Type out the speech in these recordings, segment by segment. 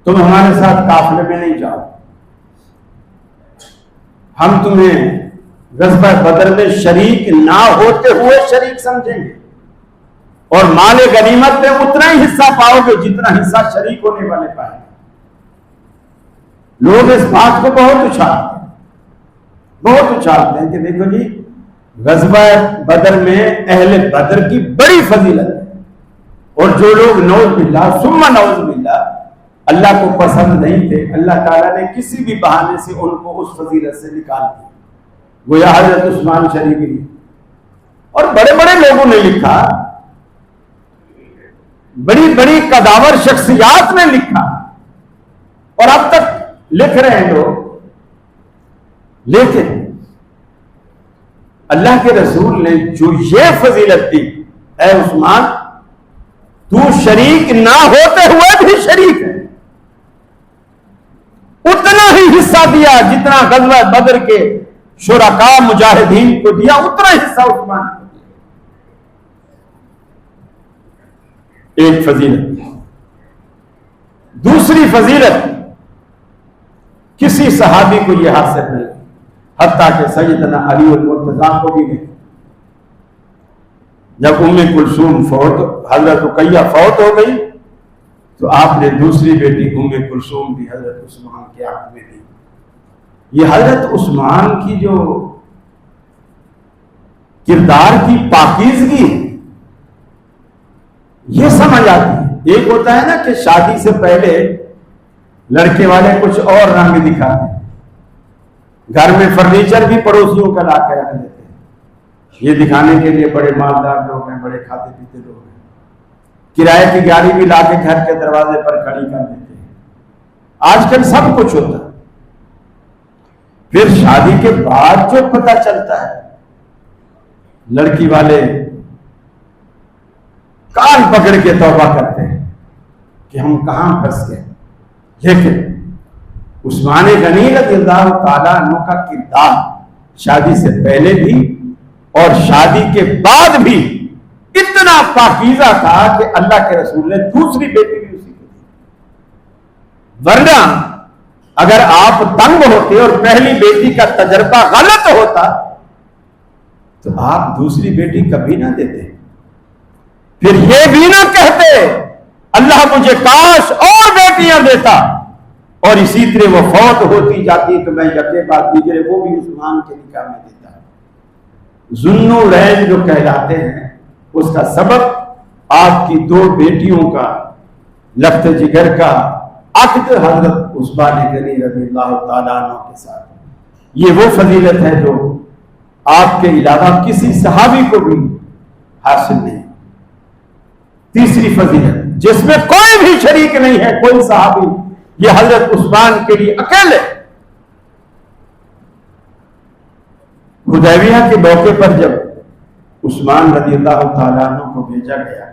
تم ہمارے ساتھ قافلے میں نہیں جاؤ، ہم تمہیں غزوہ بدر میں شریک نہ ہوتے ہوئے شریک سمجھیں گے، اور مال غنیمت میں اتنا ہی حصہ پاؤ گے جتنا حصہ شریک ہونے والے پائیں گے۔ لوگ اس بات کو بہت اچھالتے ہیں کہ دیکھو جی غزوہ بدر میں اہل بدر کی بڑی فضیلت ہے، اور جو لوگ نعوذ باللہ ثم نعوذ باللہ اللہ کو پسند نہیں تھے، اللہ تعالیٰ نے کسی بھی بہانے سے ان کو اس فضیلت سے نکال دیا۔ گویا حضرت عثمان شریف نے اور بڑے بڑے لوگوں نے لکھا، بڑی بڑی قداور شخصیات نے لکھا، اور اب تک لکھ رہے ہیں لوگ، لیکن اللہ کے رسول نے جو یہ فضیلت دی، اے عثمان تو شریک نہ ہوتے ہوئے بھی شریک ہے، اتنا ہی حصہ دیا جتنا غزوہ بدر کے شرکاء مجاہدین کو دیا، اتنا حصہ عثمان کو دیا۔ ایک فضیلت۔ دوسری فضیلت کسی صحابی کو یہ حاصل نہیں، حتیٰ کہ سیدنا علی المرتضیٰ کو بھی نہیں۔ جب ام کلثوم حضرت رقیہ فوت ہو گئی تو آپ نے دوسری بیٹی ام کلثوم بھی حضرت عثمان کے حق میں دی۔ یہ حضرت عثمان کی جو کردار کی پاکیزگی یہ سمجھ آتی ہے۔ ایک ہوتا ہے نا کہ شادی سے پہلے لڑکے والے کچھ اور رنگ دکھاتے ہیں، گھر میں فرنیچر بھی پڑوسیوں کا لا کے رکھ دیتے ہیں، یہ دکھانے کے لیے بڑے مالدار لوگ ہیں، بڑے کھاتے پیتے لوگ ہیں، کرائے کی گاڑی بھی لا کے گھر کے دروازے پر کھڑی کر دیتے ہیں۔ آج کل سب کچھ ہوتا ہے، پھر شادی کے بعد جو پتہ چلتا ہے لڑکی والے کان پکڑ کے توبہ کرتے ہیں کہ ہم کہاں پھنس گئے۔ لیکن عثمان غنی رضی اللہ تعالیٰ عنہ کا کردار شادی سے پہلے بھی اور شادی کے بعد بھی اتنا پاکیزہ تھا کہ اللہ کے رسول نے دوسری بیٹی بھی اسی کو دی۔ ورنہ اگر آپ تنگ ہوتے اور پہلی بیٹی کا تجربہ غلط ہوتا تو آپ دوسری بیٹی کبھی نہ دیتے، پھر یہ بھی نہ کہتے اللہ مجھے کاش اور بیٹیاں دیتا، اور اسی طرح وہ فوت ہوتی جاتی تو میں یکے بعد دیگرے وہ بھی عثمان کے نکاح میں دیتا۔ ذوالنورین جو کہلاتے ہیں اس کا سبب آپ کی دو بیٹیوں کا لفت جگر کا عقد حضرت عثمان غنی رضی اللہ تعالیٰ عنہ کے ساتھ۔ یہ وہ فضیلت ہے جو آپ کے علاوہ کسی صحابی کو بھی حاصل نہیں۔ تیسری فضیلت جس میں کوئی بھی شریک نہیں ہے، کوئی صحابی، یہ حضرت عثمان کے لیے اکیلے حدیبیہ کے موقع پر جب عثمان رضی اللہ تعالیٰ عنہ کو بھیجا گیا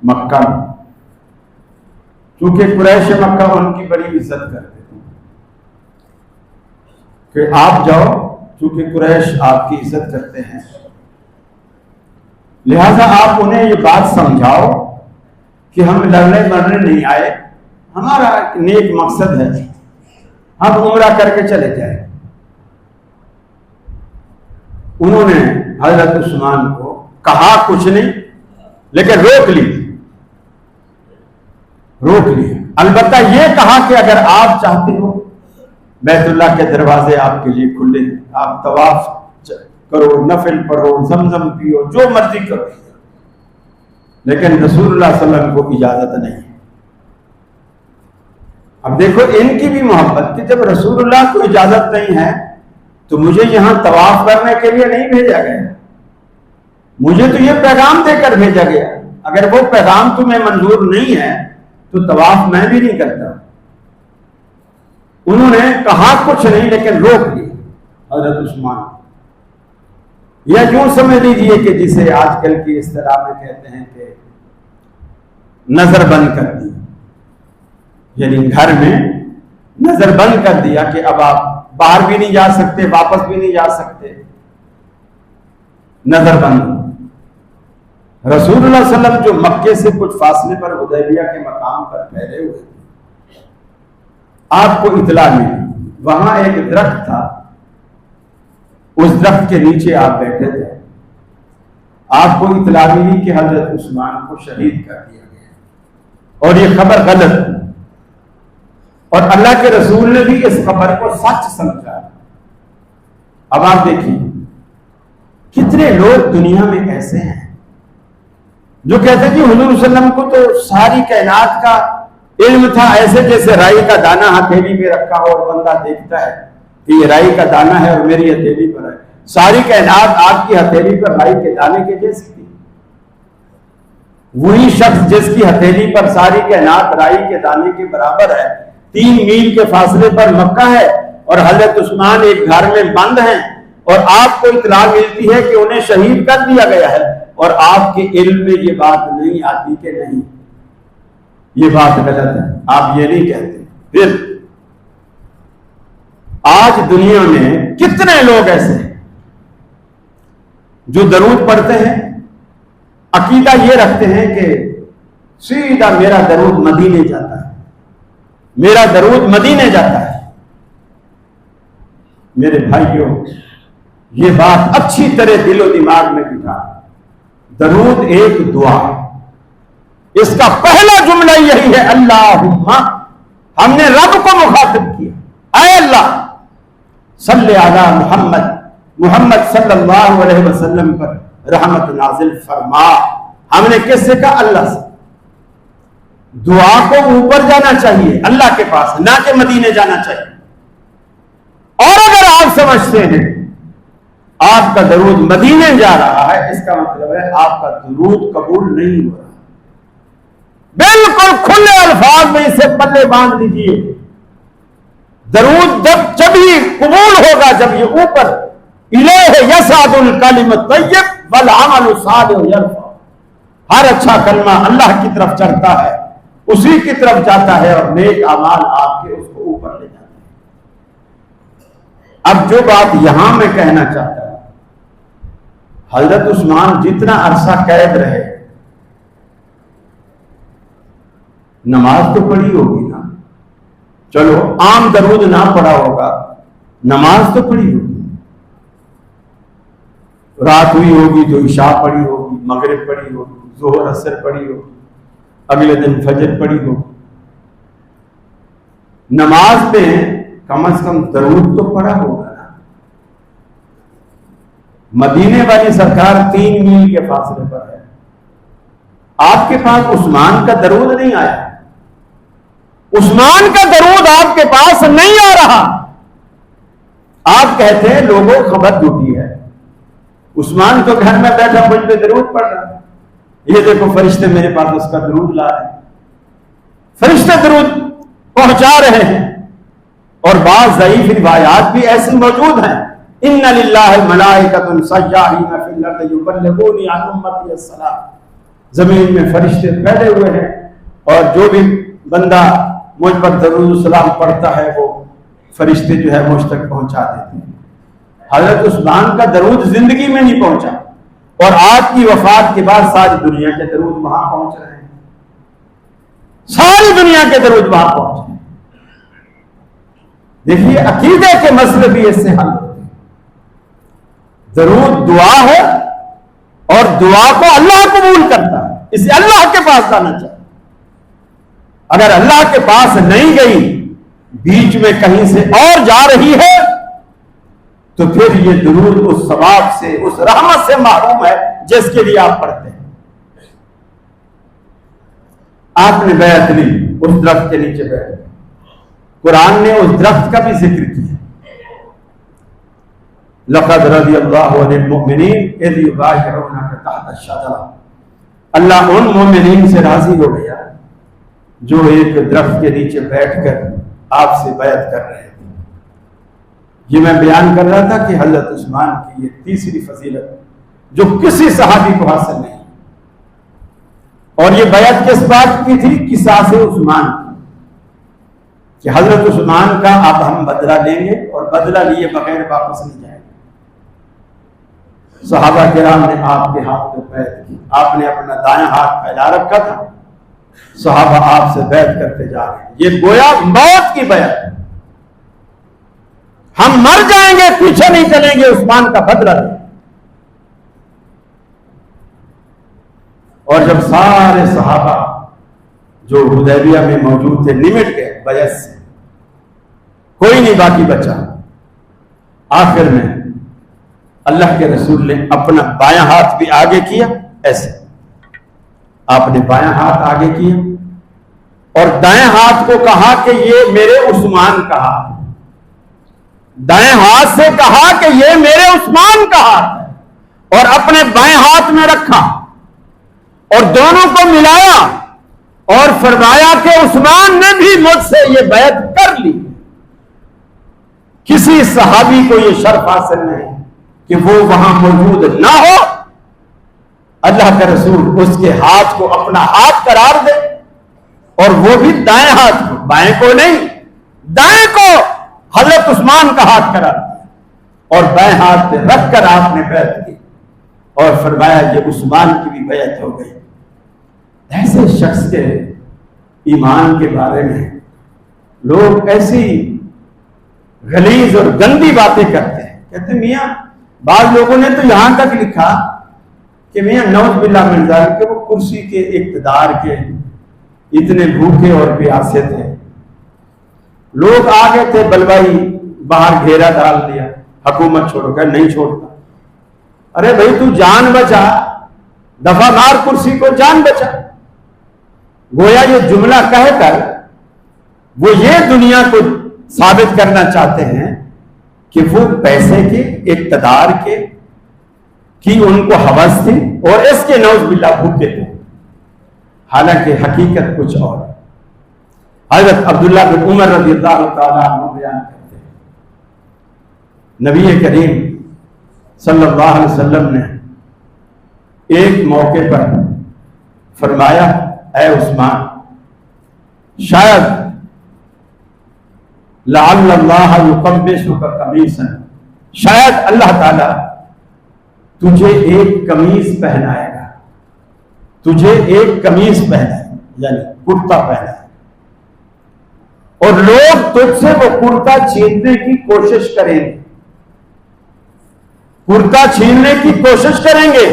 مکہ میں، چونکہ قریش مکہ ان کی بڑی عزت کرتے تھے کہ آپ جاؤ، چونکہ قریش آپ کی عزت کرتے ہیں، لہذا آپ انہیں یہ بات سمجھاؤ کہ ہم لڑنے مرنے نہیں آئے، ہمارا ایک نیک مقصد ہے، ہم عمرہ کر کے چلے جائیں۔ انہوں نے حضرت عثمان کو کہا کچھ نہیں، لیکن روک لی۔ البتہ یہ کہا کہ اگر آپ چاہتے ہو بیت اللہ کے دروازے آپ کے لیے کھلے ہیں، آپ طواف کرو، نفل پڑھو، زمزم پیو، جو مرضی کرو، لیکن رسول اللہ صلی اللہ علیہ وسلم کو اجازت نہیں۔ اب دیکھو ان کی بھی محبت کہ جب رسول اللہ کو اجازت نہیں ہے تو مجھے یہاں طواف کرنے کے لیے نہیں بھیجا گیا، مجھے تو یہ پیغام دے کر بھیجا گیا، اگر وہ پیغام تمہیں منظور نہیں ہے تو طواف میں بھی نہیں کرتا۔ انہوں نے کہا کچھ نہیں لیکن روک لی حضرت عثمان۔ یا یوں سمجھ لیجیے کہ جسے آج کل کی اصطلاح میں کہتے ہیں کہ نظر بند کر دی، یعنی گھر میں نظر بند کر دیا کہ اب آپ باہر بھی نہیں جا سکتے، واپس بھی نہیں جا سکتے، نظر بند۔ رسول اللہ صلی اللہ علیہ وسلم جو مکے سے کچھ فاصلے پر حدیبیہ کے مقام پر ٹھہرے ہوئے تھے، آپ کو اطلاع ملی وہاں ایک درخت تھا، اس درخت کے نیچے آپ بیٹھے تھے، آپ کو اطلاع ملی کہ حضرت عثمان کو شہید کر دیا گیا، اور یہ خبر غلط ہے، اور اللہ کے رسول نے بھی اس خبر کو سچ سمجھا۔ اب آپ دیکھیے کتنے لوگ دنیا میں ایسے ہیں جو کہتے ہیں کہ حضور صلی اللہ علیہ وسلم کو تو ساری کائنات کا علم تھا، ایسے جیسے رائی کا دانہ ہتھیلی پہ رکھا ہو اور بندہ دیکھتا ہے کہ یہ رائی کا دانہ ہے اور میری ہتھیلی پر ہے، ساری کائنات آپ کی ہتھیلی پر رائی کے دانے کے جیسی تھی۔ وہی شخص جس کی ہتھیلی پر ساری کائنات رائی کے دانے کے برابر ہے، 3 میل کے فاصلے پر مکہ ہے، اور حضرت عثمان ایک گھر میں بند ہیں، اور آپ کو اطلاع ملتی ہے کہ انہیں شہید کر دیا گیا ہے، اور آپ کے علم میں یہ بات نہیں آتی کہ نہیں یہ بات غلط ہے، آپ یہ نہیں کہتے۔ پھر آج دنیا میں کتنے لوگ ایسے ہیں جو درود پڑھتے ہیں، عقیدہ یہ رکھتے ہیں کہ سیدھا میرا درود مدینے جاتا ہے، میرا درود مدینے جاتا ہے۔ میرے بھائیوں، یہ بات اچھی طرح دل و دماغ میں بٹھا، درود ایک دعا، اس کا پہلا جملہ یہی ہے اللہم، ہم نے رب کو مخاطب کیا، اے اللہ صلی علی محمد، محمد صلی اللہ علیہ وسلم پر رحمت نازل فرما۔ ہم نے کس سے کہا؟ اللہ سے۔ دعا کو اوپر جانا چاہیے اللہ کے پاس، نہ کہ مدینے جانا چاہیے۔ اور اگر آپ سمجھتے ہیں آپ کا درود مدینے جا رہا ہے، اس کا مطلب ہے آپ کا درود قبول نہیں ہو رہا۔ بالکل کھلے الفاظ میں اسے پلے باندھ دیجیے، درود جب ہی قبول ہوگا جب یہ اوپر الیہ یصعد الکلم الطیب والعمل الصالح یرفع، ہر اچھا کلمہ اللہ کی طرف چڑھتا ہے، اسی کی طرف جاتا ہے، اور نیک اعمال آپ کے اس کو اوپر لے جاتے ہیں۔ اب جو بات یہاں میں کہنا چاہتا ہوں، حضرت عثمان جتنا عرصہ قید رہے، نماز تو پڑھی ہوگی نا، چلو عام درود نہ پڑھا ہوگا، نماز تو پڑھی ہوگی، رات ہوئی ہوگی تو عشاء پڑھی ہوگی، مغرب پڑھی ہوگی، ظہر عصر پڑھی ہوگی، اگلے دن فجر پڑھی ہوگی۔ نماز میں کم از کم درود تو پڑھا ہوگا نا۔ مدینے والی سرکار 3 میل کے فاصلے پر ہے، آپ کے پاس عثمان کا درود نہیں آیا، عثمان کا درود آپ کے پاس نہیں آ رہا۔ آپ کہتے ہیں لوگوں خبر جھوٹی ہے، عثمان تو گھر میں بیٹھا مجھ پہ درود پڑھ رہا ہے، یہ دیکھو فرشتے میرے پاس اس کا درود لا رہے ہیں، فرشتے درود پہنچا رہے ہیں۔ اور بعض ضعیف روایات بھی ایسی موجود ہیں، ان للہ ملائکۃ سیاحین فی الارض یبلغون عن امتی السلام، زمین میں فرشتے پھیلے ہوئے ہیں، اور جو بھی بندہ مجھ پر درود السلام پڑھتا ہے وہ فرشتے جو ہے مجھ تک پہنچا دیتے ہیں۔ حضرت عثمان کا درود زندگی میں نہیں پہنچا، اور آپ کی وفات کے بعد ساری دنیا کے درود وہاں پہنچ رہے ہیں، ساری دنیا کے درود وہاں پہنچ رہے ہیں۔ دیکھیے عقیدے کے مسئلے بھی اس سے حل ہوتے ہیں۔ درود دعا ہے، اور دعا کو اللہ قبول کرتا ہے، اسے اللہ کے پاس جانا چاہیے۔ اگر اللہ کے پاس نہیں گئی، بیچ میں کہیں سے اور جا رہی ہے، تو پھر یہ درود اس ثواب سے، اس رحمت سے محروم ہے جس کے لیے آپ پڑھتے ہیں۔ آپ نے بیعت لی، اس درخت کے نیچے بیٹھے، قرآن نے اس درخت کا بھی ذکر کیا، لقد رضی اللہ عن المؤمنین اذ یبایعونک تحت الشجرہ، اللہ ان مومنین سے راضی ہو گیا جو ایک درخت کے نیچے بیٹھ کر آپ سے بیعت کر رہے تھے۔ یہ میں بیان کر رہا تھا کہ حضرت عثمان کی یہ تیسری فضیلت جو کسی صحابی کو حاصل نہیں، اور یہ بیعت کس بات کی تھی؟ قصاص عثمان کی، کہ حضرت عثمان کا اب ہم بدلہ لیں گے، اور بدلہ لیے بغیر واپس نہیں جائیں گے۔ صحابہ کرام نے آپ کے ہاتھ پہ بیعت کی. آپ نے اپنا دایاں ہاتھ پھیلا رکھا تھا. صحابہ آپ سے بیعت کرتے جا رہے ہیں. یہ گویا موت کی بیعت. ہم مر جائیں گے, پیچھے نہیں چلیں گے, عثمان کا بدلہ لیں. اور جب سارے صحابہ جو حدیبیہ میں موجود تھے نمٹ گئے بیعت سے, کوئی نہیں باقی بچا, آخر میں اللہ کے رسول نے اپنا بایاں ہاتھ بھی آگے کیا. ایسے آپ نے بایاں ہاتھ آگے کیا اور دائیں ہاتھ کو کہا کہ یہ میرے عثمان کا ہاتھ. دائیں ہاتھ سے کہا کہ یہ میرے عثمان کا ہاتھ ہے, اور اپنے بائیں ہاتھ میں رکھا اور دونوں کو ملایا اور فرمایا کہ عثمان نے بھی مجھ سے یہ بیعت کر لی. کسی صحابی کو یہ شرف حاصل نہیں کہ وہ وہاں موجود نہ ہو, اللہ کا رسول اس کے ہاتھ کو اپنا ہاتھ قرار دے, اور وہ بھی دائیں ہاتھ کو, بائیں کو نہیں, دائیں کو حضرت عثمان کا ہاتھ قرار دیا, اور بائیں ہاتھ پہ رکھ کر آپ نے بیعت کی اور فرمایا یہ عثمان کی بھی بیعت ہو گئی. ایسے شخص کے ایمان کے بارے میں لوگ ایسی غلیظ اور گندی باتیں کرتے ہیں. کہتے ہیں میاں, بعض لوگوں نے تو یہاں تک لکھا کہ میاں نعوذ باللہ من ذالک کہ وہ کرسی کے اقتدار کے اتنے بھوکے اور پیاسے تھے. لوگ آ گئے تھے بلوائی, باہر گھیرا ڈال دیا, حکومت چھوڑو, کہ نہیں چھوڑتا. ارے بھائی تو جان بچا, دفعہ مار کرسی کو, جان بچا. گویا یہ جملہ کہہ کر وہ یہ دنیا کو ثابت کرنا چاہتے ہیں کہ وہ پیسے کے, اقتدار کے کی ان کو ہوس تھی, اور اس کے نعوذ باللہ بھوکے تھے. حالانکہ حقیقت کچھ اور. حضرت عبداللہ بن عمر رضی اللہ تعالیٰ عنہ بیان کرتے ہیں, نبی کریم صلی اللہ علیہ وسلم نے ایک موقع پر فرمایا, اے عثمان, شاید لعل اللہ یقمصک قمیصا, شاید اللہ تعالیٰ تجھے ایک قمیص پہنائے گا, تجھے ایک قمیص پہنائے گا, یعنی کرتا پہنائے گا, اور لوگ تجھ سے وہ کرتا چھیننے کی کوشش کریں گے, کرتا چھیننے کی کوشش کریں گے.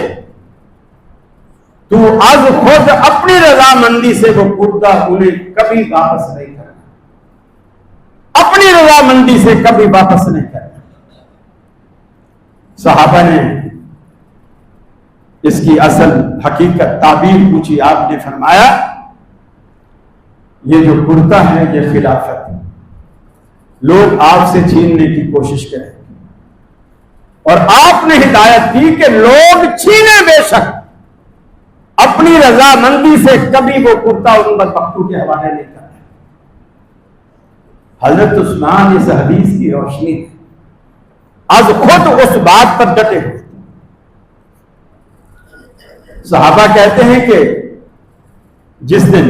تو از خود اپنی رضامندی سے وہ کرتا انہیں کبھی واپس نہیں کرنا, اپنی رضامندی سے کبھی واپس نہیں کرنا. صحابہ نے اس کی اصل حقیقت تعبیر پوچھی. آپ نے فرمایا یہ جو کرتا ہے یہ خلافت ہے, لوگ آپ سے چھیننے کی کوشش کریں, اور آپ نے ہدایت دی کہ لوگ چھینے بے شک, اپنی رضامندی سے کبھی وہ کرتا ان بدبختوں کے حوالے نہیں کرنا. حضرت عثمان اس حدیث کی روشنی از خود اس بات پر ڈٹے ہوئے. صحابہ کہتے ہیں کہ جس دن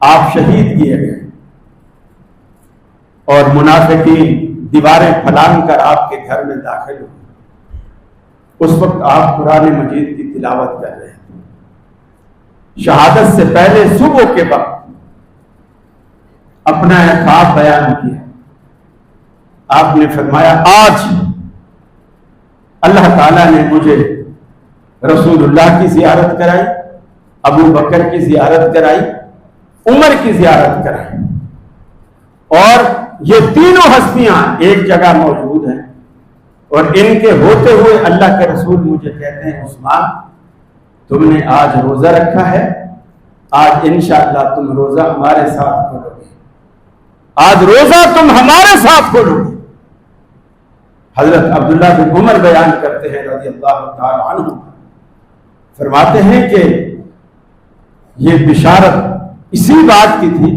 آپ شہید کیے گئے اور منافقین دیواریں پھلانگ کر آپ کے گھر میں داخل ہوئے, اس وقت آپ قرآن مجید کی تلاوت کر رہے ہیں. شہادت سے پہلے صبح کے وقت اپنا ایک خواب بیان کیا. آپ نے فرمایا آج اللہ تعالیٰ نے مجھے رسول اللہ کی زیارت کرائی, ابو بکر کی زیارت کرائی, عمر کی زیارت کرائی, اور یہ تینوں ہستیاں ایک جگہ موجود ہیں, اور ان کے ہوتے ہوئے اللہ کے رسول مجھے کہتے ہیں عثمان تم نے آج روزہ رکھا ہے, آج انشاءاللہ تم روزہ ہمارے ساتھ کھولو گے, آج روزہ تم ہمارے ساتھ کھولو گے. حضرت عبداللہ بن عمر بیان کرتے ہیں رضی اللہ تعالی عنہ, فرماتے ہیں کہ یہ بشارت اسی بات کی تھی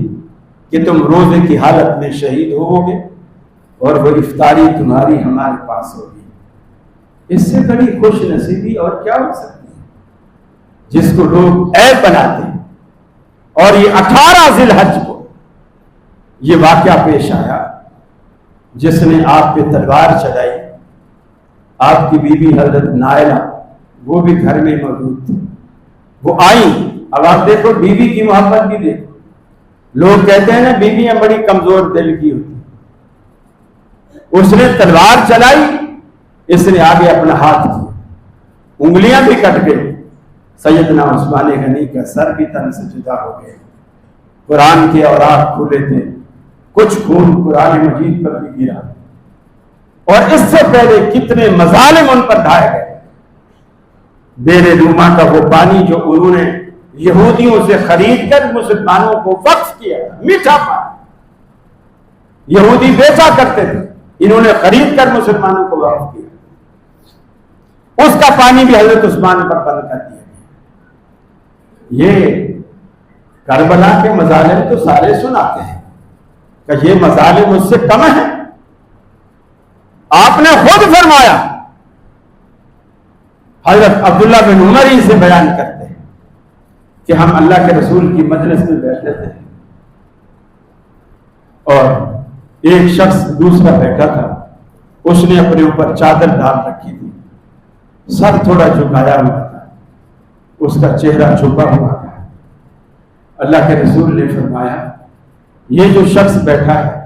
کہ تم روزے کی حالت میں شہید ہوو گے اور وہ افطاری تمہاری ہمارے پاس ہوگی. اس سے بڑی خوش نصیبی اور کیا ہو سکتی ہے جس کو لوگ عیب بناتے ہیں. اور یہ 18 ذی الحج کو یہ واقعہ پیش آیا, جس نے آپ پہ تلوار چلائی, آپ کی بیوی حضرت نائلہ وہ بھی گھر میں موجود تھی، وہ آئیں۔ اب آپ دیکھو بیوی کی محبت بھی دیکھو، لوگ کہتے ہیں نا بیویاں بڑی کمزور دل کی ہوتی، اس نے تلوار چلائی، اس نے آگے اپنا ہاتھ کیا، انگلیاں بھی کٹ گئی، سیدنا عثمان غنی کا سر بھی تن سے جدا ہو گیا، قرآن کے اوراق کھلے تھے، کچھ خون قرآن مجید پر بھی گرا، اور اس سے پہلے کتنے مظالم ان پر ڈھائے گئے۔ بیر روما کا وہ پانی جو انہوں نے یہودیوں سے خرید کر مسلمانوں کو وقف کیا تھا، میٹھا پانی یہودی بیچا کرتے تھے، انہوں نے خرید کر مسلمانوں کو وقف کیا، اس کا پانی بھی حضرت عثمان پر بند کر دیا گیا۔ یہ کربلا کے مظالم تو سارے سناتے ہیں کہ یہ مظالم اس سے کم ہیں، آپ نے خود فرمایا، حضرت عبداللہ بن عمر ہی سے بیان کرتے ہیں کہ ہم اللہ کے رسول کی مجلس میں بیٹھے تھے اور ایک شخص دوسرا بیٹھا تھا، اس نے اپنے اوپر چادر ڈال رکھی تھی، سر تھوڑا جھکایا ہوا تھا، اس کا چہرہ چھپا ہوا تھا۔ اللہ کے رسول نے فرمایا یہ جو شخص بیٹھا ہے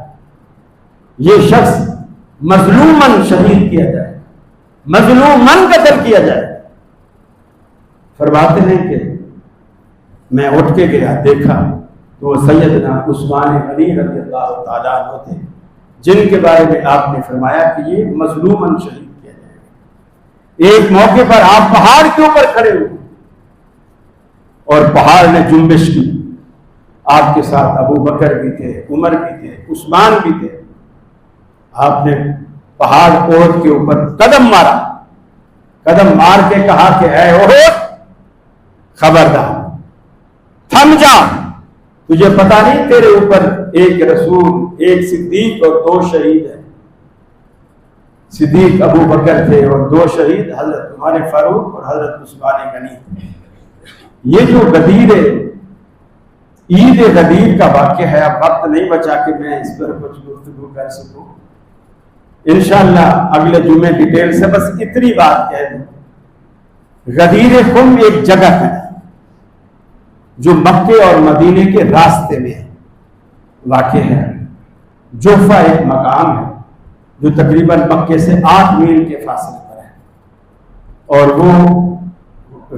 یہ شخص مظلومن شہید کیا جائے، مظلومن قتل کیا جائے۔ فرماتے ہیں کہ میں اٹھ کے گیا، دیکھا تو وہ سیدنا عثمان غنی رضی اللہ تعالیٰ عنہ تھے، جن کے بارے میں آپ نے فرمایا کہ یہ مظلومن شہید کیا جائے۔ ایک موقع پر آپ پہاڑ کے اوپر کھڑے ہوئے اور پہاڑ نے جنبش کی، آپ کے ساتھ ابو بکر بھی تھے، عمر بھی تھے، عثمان بھی تھے۔ آپ نے پہاڑ احد کے اوپر قدم مارا، قدم مار کے کہا کہ اے احد خبردار، تھم جا، تجھے پتا نہیں تیرے اوپر ایک رسول، ایک صدیق اور دو شہید ہیں۔ صدیق ابو بکر تھے اور دو شہید حضرت عمر فاروق اور حضرت عثمان غنی۔ یہ جو غدیر عید غدیر کا واقعہ ہے، اب وقت نہیں بچا کہ میں اس پر کچھ گفتگو کر سکوں، انشاءاللہ اگلے جمعے ڈیٹیل سے بس اتنی بات کہہ دوں۔ غدیر خم ایک جگہ ہے جو مکے اور مدینے کے راستے میں واقع ہے۔ جوفہ ایک مقام ہے جو تقریباً مکے سے 8 میل کے فاصلے پر ہے، اور وہ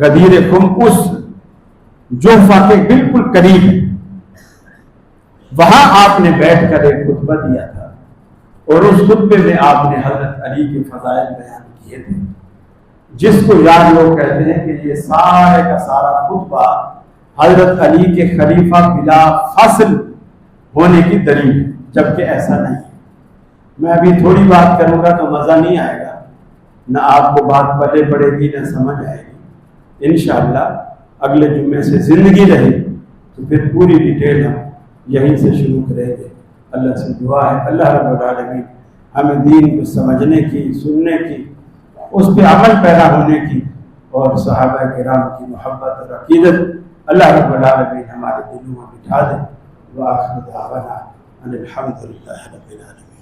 غدیر خم اس جوفہ کے بالکل قریب ہے۔ وہاں آپ نے بیٹھ کر ایک خطبہ دیا تھا، اور اس خطبے میں آپ نے حضرت علی کے فضائل بیان کیے تھے، جس کو یاد لوگ کہتے ہیں کہ یہ سارے کا سارا خطبہ حضرت علی کے خلیفہ بلا فاصل ہونے کی دلیل ہے، جبکہ ایسا نہیں ہے۔ میں ابھی تھوڑی بات کروں گا تو مزہ نہیں آئے گا، نہ آپ کو بات پلے پڑے گی نہ سمجھ آئے گی۔ انشاءاللہ اگلے جمعے سے زندگی رہے تو پھر پوری ڈیٹیل ہم یہیں سے شروع کریں گے۔ اللہ سے دعا ہے اللہ رب العالمین ہمیں دین کو سمجھنے کی، سننے کی، اس پہ عمل پیدا ہونے کی، اور صحابہ کرام کی محبت اور عقیدت اللہ رب العالمین ہمارے دلوں میں بٹھا دے۔ وآخر دعوانا ان الحمد للہ رب العالمین۔